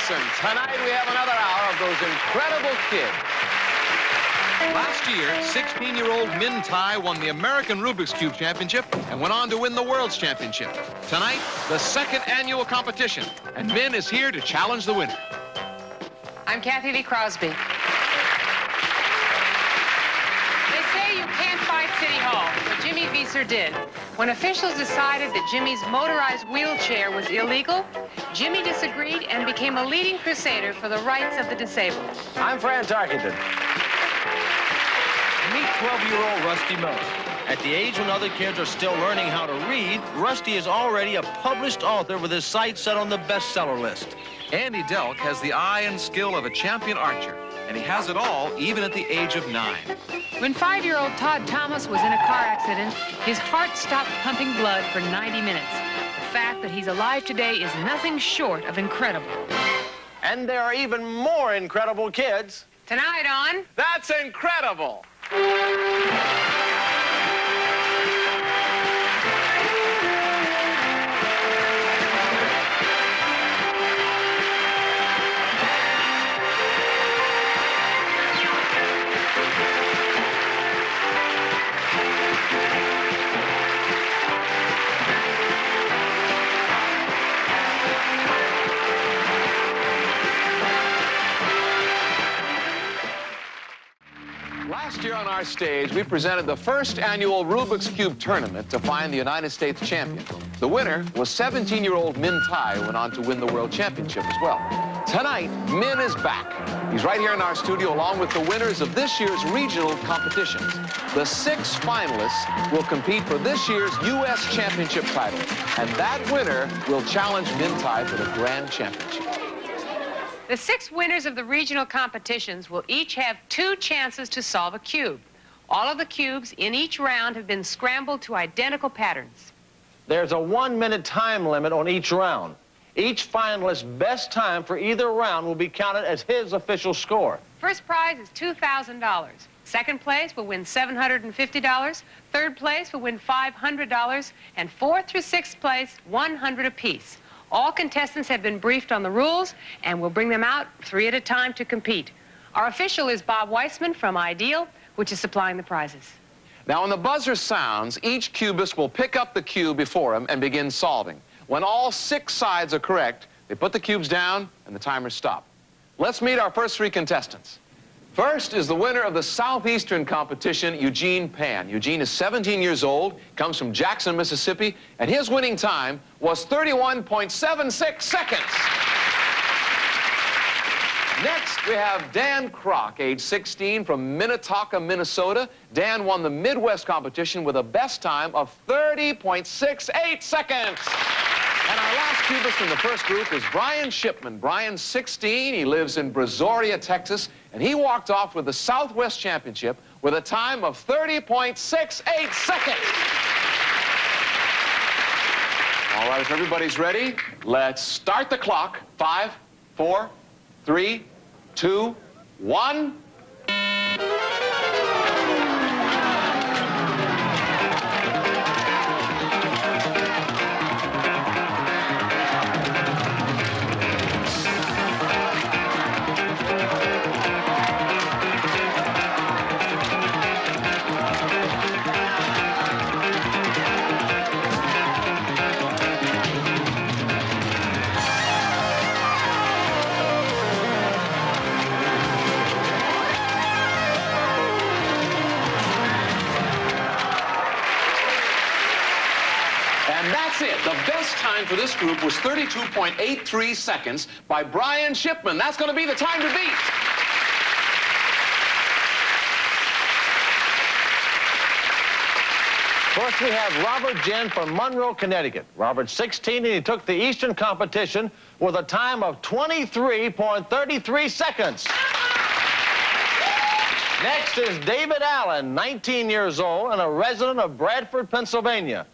listen. Tonight we have another hour of those incredible kids. Last year, 16-year-old Minh Thai won the American Rubik's Cube Championship and went on to win the World's Championship. Tonight, the second annual competition, and Minh is here to challenge the winner. I'm Kathy Lee Crosby. They say you can't fight City Hall, but Jimmy Visser did. When officials decided that Jimmy's motorized wheelchair was illegal, Jimmy disagreed and became a leading crusader for the rights of the disabled. I'm Fran Tarkenton. Meet 12-year-old Rusty Miller. At the age when other kids are still learning how to read, Rusty is already a published author with his sights set on the bestseller list. Andy Delk has the eye and skill of a champion archer, and he has it all even at the age of 9. When 5-year-old Todd Thomas was in a car accident, his heart stopped pumping blood for 90 minutes. The fact that he's alive today is nothing short of incredible. And there are even more incredible kids. Tonight on... That's incredible. Last year on our stage, we presented the first annual Rubik's Cube tournament to find the United States champion. The winner was 17-year-old Minh Thai, who went on to win the World Championship as well. Tonight, Minh is back. He's right here in our studio along with the winners of this year's regional competitions. The 6 finalists will compete for this year's U.S. Championship title, and that winner will challenge Minh Thai for the Grand Championship. The 6 winners of the regional competitions will each have 2 chances to solve a cube. All of the cubes in each round have been scrambled to identical patterns. There's a 1-minute time limit on each round. Each finalist's best time for either round will be counted as his official score. First prize is $2,000. Second place will win $750. Third place will win $500. And 4th through 6th place, $100 apiece. All contestants have been briefed on the rules, and we'll bring them out 3 at a time to compete. Our official is Bob Weissman from Ideal, which is supplying the prizes. Now, when the buzzer sounds, each cubist will pick up the cube before him and begin solving. When all 6 sides are correct, they put the cubes down and the timers stop. Let's meet our first 3 contestants. First is the winner of the Southeastern competition, Eugene Pan. Eugene is 17 years old, comes from Jackson, Mississippi, and his winning time was 31.76 seconds. Next, we have Dan Kroc, age 16, from Minnetonka, Minnesota. Dan won the Midwest competition with a best time of 30.68 seconds. And our last cubist in the first group is Brian Shipman. Brian's 16. He lives in Brazoria, Texas, and he walked off with the Southwest Championship with a time of 30.68 seconds. All right, if everybody's ready, let's start the clock. 5, 4, 3, 2, 1. And that's it. The best time for this group was 32.83 seconds by Brian Shipman. That's going to be the time to beat. First, we have Robert Jen from Monroe, Connecticut. Robert's 16, and he took the Eastern competition with a time of 23.33 seconds. Next is David Allen, 19 years old and a resident of Bradford, Pennsylvania.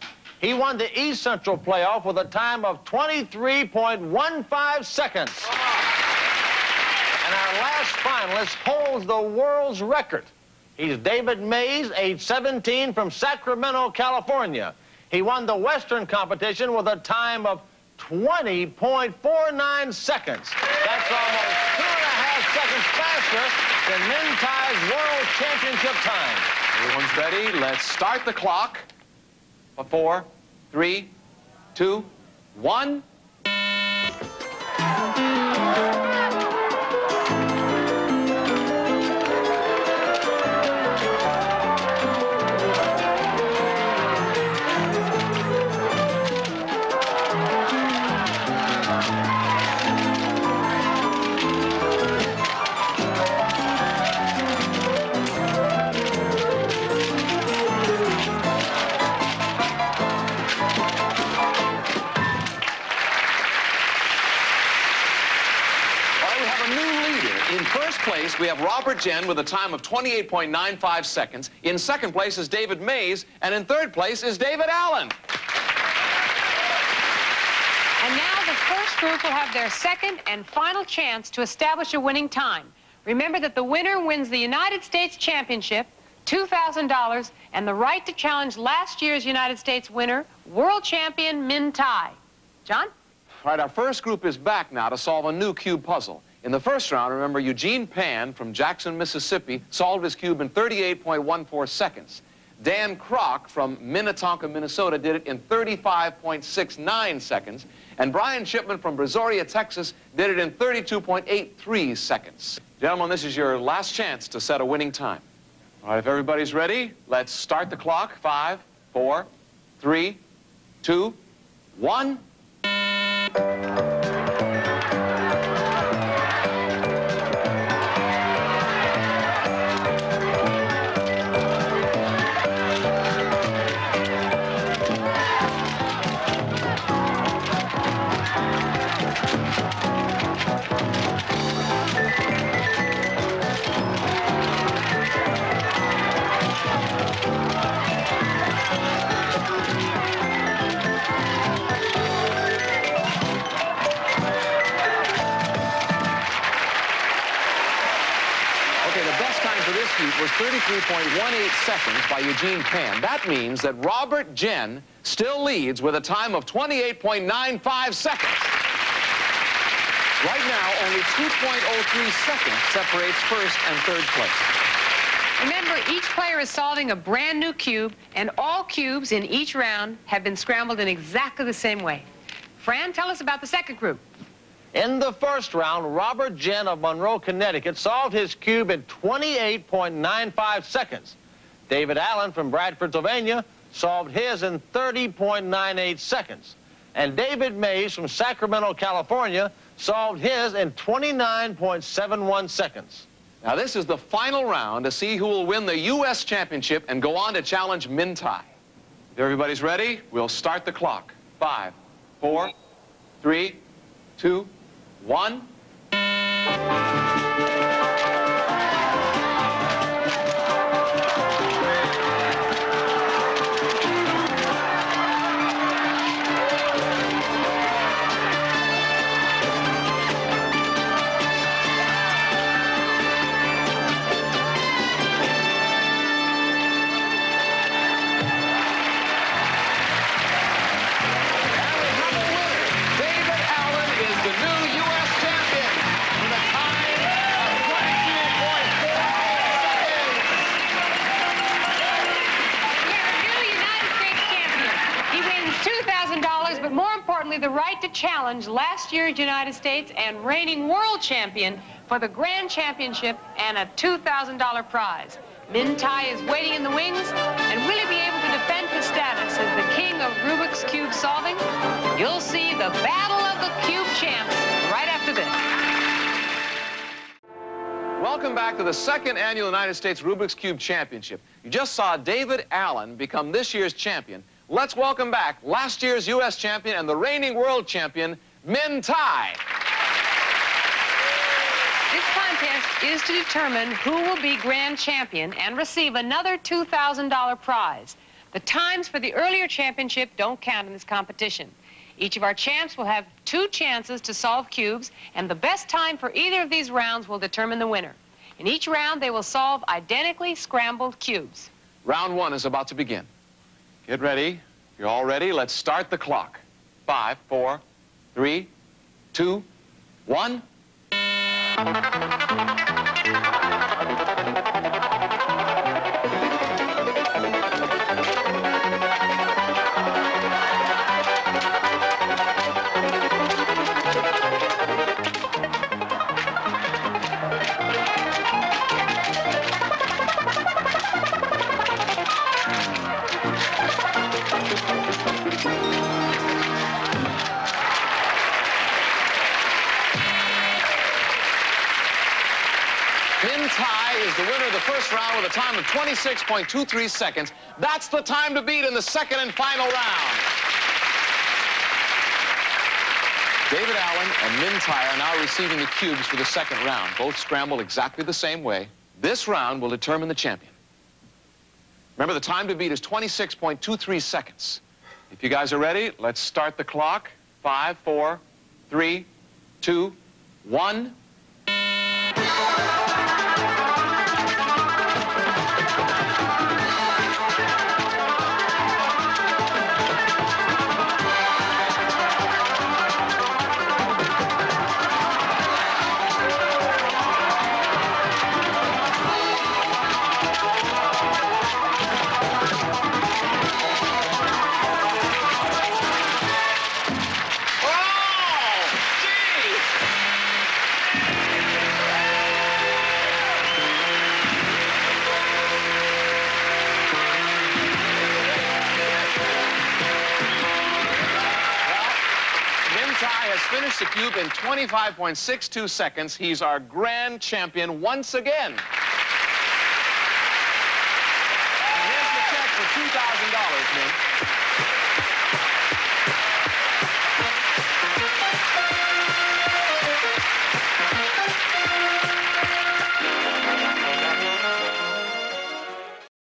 He won the East Central playoff with a time of 23.15 seconds. And our last finalist holds the world's record. He's David Mays, age 17, from Sacramento, California. He won the Western competition with a time of 20.49 seconds. That's almost 2.5 seconds faster than Minh Thai's World Championship time. Everyone's ready? Let's start the clock. 4, 3, 2, 1. In first place, we have Robert Jen with a time of 28.95 seconds. In second place is David Mays, and in third place is David Allen. And now the first group will have their second and final chance to establish a winning time. Remember that the winner wins the United States Championship, $2,000, and the right to challenge last year's United States winner, world champion Minh Thai. John? All right, our first group is back now to solve a new cube puzzle. In the first round, remember, Eugene Pan from Jackson, Mississippi, solved his cube in 38.14 seconds. Dan Kroc from Minnetonka, Minnesota, did it in 35.69 seconds. And Brian Shipman from Brazoria, Texas, did it in 32.83 seconds. Gentlemen, this is your last chance to set a winning time. All right, if everybody's ready, let's start the clock. 5, 4, 3, 2, 1. Was 33.18 seconds by Eugene Pan. That means that Robert Jen still leads with a time of 28.95 seconds. Right now, only 2.03 seconds separates first and third place. Remember, each player is solving a brand new cube, and all cubes in each round have been scrambled in exactly the same way. Fran, tell us about the second group. In the first round, Robert Jen of Monroe, Connecticut, solved his cube in 28.95 seconds. David Allen from Bradford, Pennsylvania, solved his in 30.98 seconds. And David Mays from Sacramento, California, solved his in 29.71 seconds. Now, this is the final round to see who will win the U.S. Championship and go on to challenge Minh Thai. If everybody's ready, we'll start the clock. 5, 4, 3, 2, 1. The right to challenge last year's United States and reigning world champion for the grand championship and a $2,000 prize. Minh Thai is waiting in the wings, and will he be able to defend his status as the king of Rubik's Cube solving? You'll see the battle of the cube champs right after this. Welcome back to the second annual United States Rubik's Cube Championship. You just saw David Allen become this year's champion. Let's welcome back last year's U.S. champion and the reigning world champion, Minh Thai. This contest is to determine who will be grand champion and receive another $2,000 prize. The times for the earlier championship don't count in this competition. Each of our champs will have 2 chances to solve cubes, and the best time for either of these rounds will determine the winner. In each round, they will solve identically scrambled cubes. Round 1 is about to begin. Get ready. If you're all ready, let's start the clock. 5, 4, 3, 2, 1. Minh Thai is the winner of the first round with a time of 26.23 seconds. That's the time to beat in the second and final round. David Allen and Minh Thai are now receiving the cubes for the second round. Both scrambled exactly the same way. This round will determine the champion. Remember, the time to beat is 26.23 seconds. If you guys are ready, let's start the clock. 5, 4, 3, 2, 1. Has finished the cube in 25.62 seconds. He's our grand champion once again. And here's the check for $2,000, Minh.